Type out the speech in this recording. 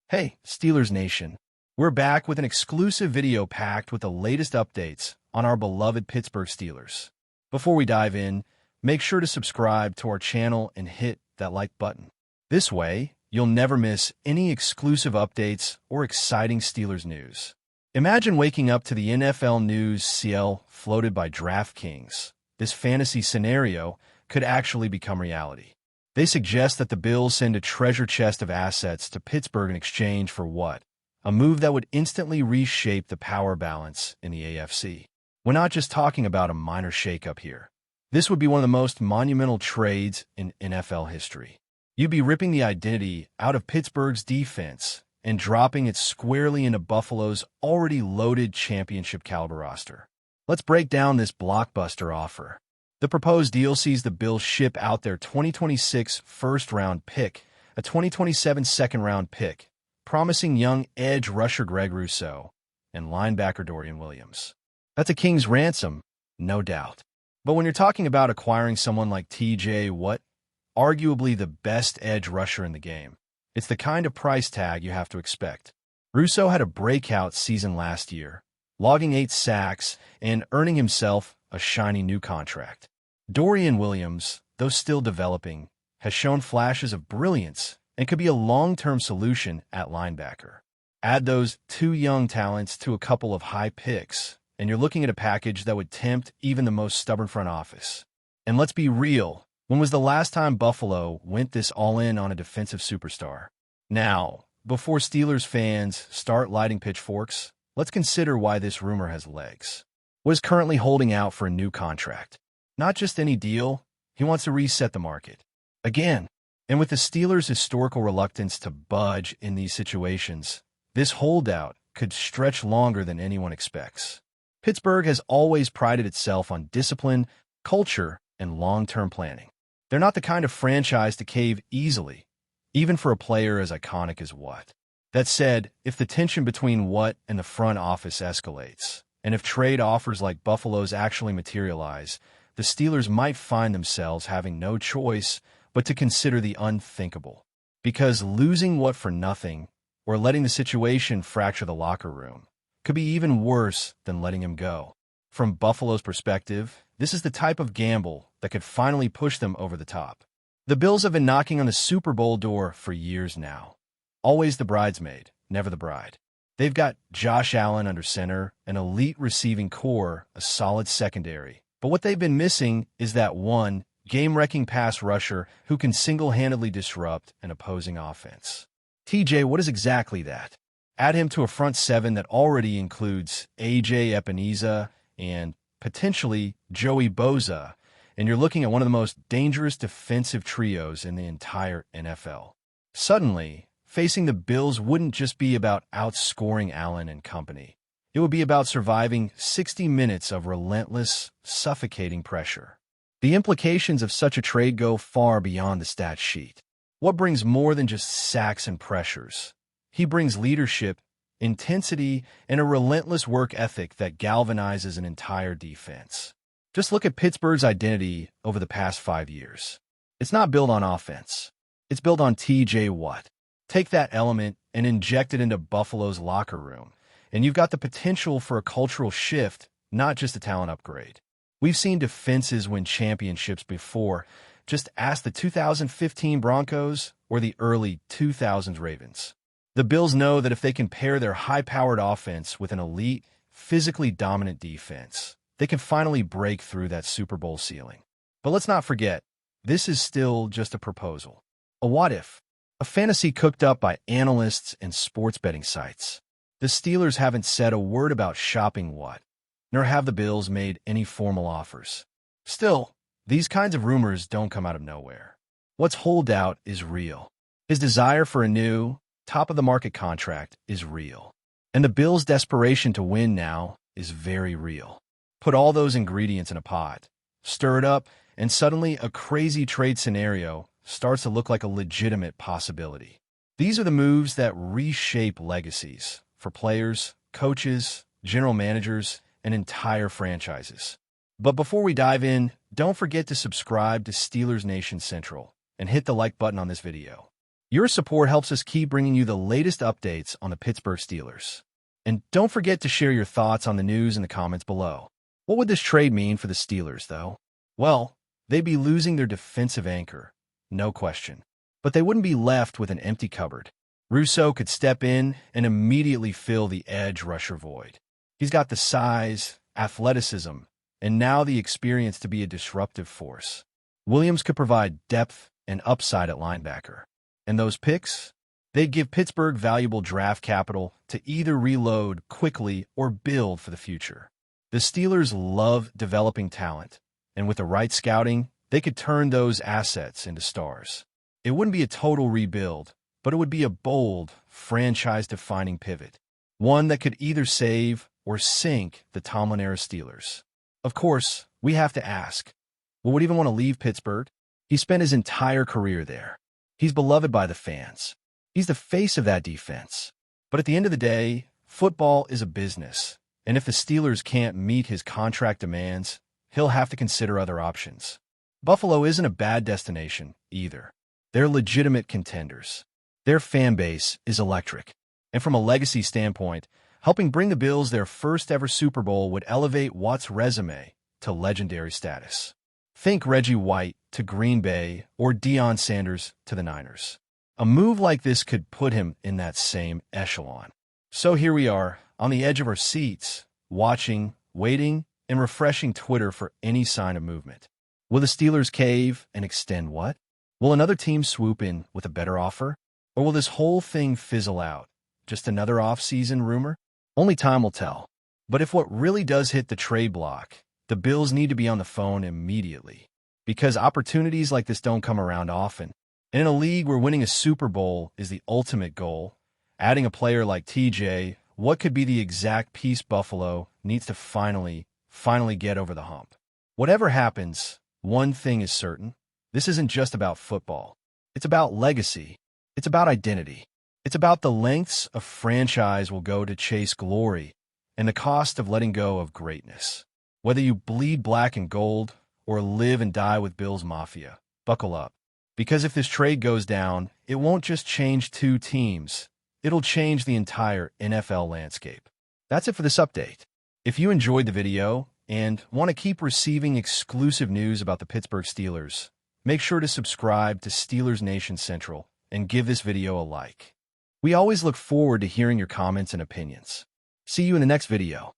Hey, Steelers Nation. We're back with an exclusive video packed with the latest updates on our beloved Pittsburgh Steelers. Before we dive in, make sure to subscribe to our channel and hit that like button. This way, you'll never miss any exclusive updates or exciting Steelers news. Imagine waking up to the NFL news CL floated by DraftKings. This fantasy scenario could actually become reality. They suggest that the Bills send a treasure chest of assets to Pittsburgh in exchange for what? A move that would instantly reshape the power balance in the AFC. We're not just talking about a minor shakeup here. This would be one of the most monumental trades in NFL history. You'd be ripping the identity out of Pittsburgh's defense and dropping it squarely into Buffalo's already loaded championship-caliber roster. Let's break down this blockbuster offer. The proposed deal sees the Bills ship out their 2026 first-round pick, a 2027 second-round pick, promising young edge rusher Greg Rousseau, and linebacker Dorian Williams. That's a king's ransom, no doubt. But when you're talking about acquiring someone like TJ Watt, arguably the best edge rusher in the game, it's the kind of price tag you have to expect. Rousseau had a breakout season last year, logging 8 sacks and earning himself a shiny new contract. Dorian Williams, though still developing, has shown flashes of brilliance and could be a long-term solution at linebacker. Add those two young talents to a couple of high picks, and you're looking at a package that would tempt even the most stubborn front office. And let's be real, when was the last time Buffalo went this all-in on a defensive superstar? Now, before Steelers fans start lighting pitchforks, let's consider why this rumor has legs. What is currently holding out for a new contract? Not just any deal, he wants to reset the market. Again, and with the Steelers' historical reluctance to budge in these situations, this holdout could stretch longer than anyone expects. Pittsburgh has always prided itself on discipline, culture, and long-term planning. They're not the kind of franchise to cave easily, even for a player as iconic as Watt. That said, if the tension between Watt and the front office escalates, and if trade offers like Buffalo's actually materialize, the Steelers might find themselves having no choice but to consider the unthinkable. Because losing Watt for nothing, or letting the situation fracture the locker room, could be even worse than letting him go. From Buffalo's perspective, this is the type of gamble that could finally push them over the top. The Bills have been knocking on the Super Bowl door for years now. Always the bridesmaid, never the bride. They've got Josh Allen under center, an elite receiving core, a solid secondary. But what they've been missing is that one game-wrecking pass rusher who can single-handedly disrupt an opposing offense. TJ, what is exactly that? Add him to a front seven that already includes AJ Epineza and potentially Joey Bosa, and you're looking at one of the most dangerous defensive trios in the entire NFL. Suddenly, facing the Bills wouldn't just be about outscoring Allen and company. It would be about surviving 60 minutes of relentless, suffocating pressure. The implications of such a trade go far beyond the stat sheet. What brings more than just sacks and pressures? He brings leadership, intensity, and a relentless work ethic that galvanizes an entire defense. Just look at Pittsburgh's identity over the past 5 years. It's not built on offense. It's built on TJ Watt. Take that element and inject it into Buffalo's locker room, and you've got the potential for a cultural shift, not just a talent upgrade. We've seen defenses win championships before. Just ask the 2015 Broncos or the early 2000s Ravens. The Bills know that if they can pair their high-powered offense with an elite, physically dominant defense, they can finally break through that Super Bowl ceiling. But let's not forget, this is still just a proposal. A what-if. A fantasy cooked up by analysts and sports betting sites. The Steelers haven't said a word about shopping Watt, nor have the Bills made any formal offers. Still, these kinds of rumors don't come out of nowhere. Watt's holdout is real. His desire for a new, top-of-the-market contract is real. And the Bills' desperation to win now is very real. Put all those ingredients in a pot, stir it up, and suddenly a crazy trade scenario starts to look like a legitimate possibility. These are the moves that reshape legacies for players, coaches, general managers, and entire franchises. But before we dive in, don't forget to subscribe to Steelers Nation Central and hit the like button on this video. Your support helps us keep bringing you the latest updates on the Pittsburgh Steelers. And don't forget to share your thoughts on the news in the comments below. What would this trade mean for the Steelers, though? Well, they'd be losing their defensive anchor, no question. But they wouldn't be left with an empty cupboard. Russo could step in and immediately fill the edge rusher void. He's got the size, athleticism, and now the experience to be a disruptive force. Williams could provide depth and upside at linebacker. And those picks? They'd give Pittsburgh valuable draft capital to either reload quickly or build for the future. The Steelers love developing talent, and with the right scouting, they could turn those assets into stars. It wouldn't be a total rebuild, but it would be a bold, franchise-defining pivot, one that could either save or sink the Tomlin-era Steelers. Of course, we have to ask, would even want to leave Pittsburgh? He spent his entire career there. He's beloved by the fans. He's the face of that defense. But at the end of the day, football is a business, and if the Steelers can't meet his contract demands, he'll have to consider other options. Buffalo isn't a bad destination, either. They're legitimate contenders. Their fan base is electric. And from a legacy standpoint, helping bring the Bills their first-ever Super Bowl would elevate Watt's resume to legendary status. Think Reggie White to Green Bay or Deion Sanders to the Niners. A move like this could put him in that same echelon. So here we are, on the edge of our seats, watching, waiting, and refreshing Twitter for any sign of movement. Will the Steelers cave and extend what? Will another team swoop in with a better offer? Or will this whole thing fizzle out? Just another off-season rumor? Only time will tell. But if what really does hit the trade block, the Bills need to be on the phone immediately. Because opportunities like this don't come around often. And in a league where winning a Super Bowl is the ultimate goal, adding a player like TJ, what could be the exact piece Buffalo needs to finally get over the hump? Whatever happens, one thing is certain. This isn't just about football. It's about legacy. It's about identity. It's about the lengths a franchise will go to chase glory and the cost of letting go of greatness. Whether you bleed black and gold or live and die with Bills Mafia, buckle up. Because if this trade goes down, it won't just change two teams. It'll change the entire NFL landscape. That's it for this update. If you enjoyed the video and want to keep receiving exclusive news about the Pittsburgh Steelers, make sure to subscribe to Steelers Nation Central and give this video a like. We always look forward to hearing your comments and opinions. See you in the next video.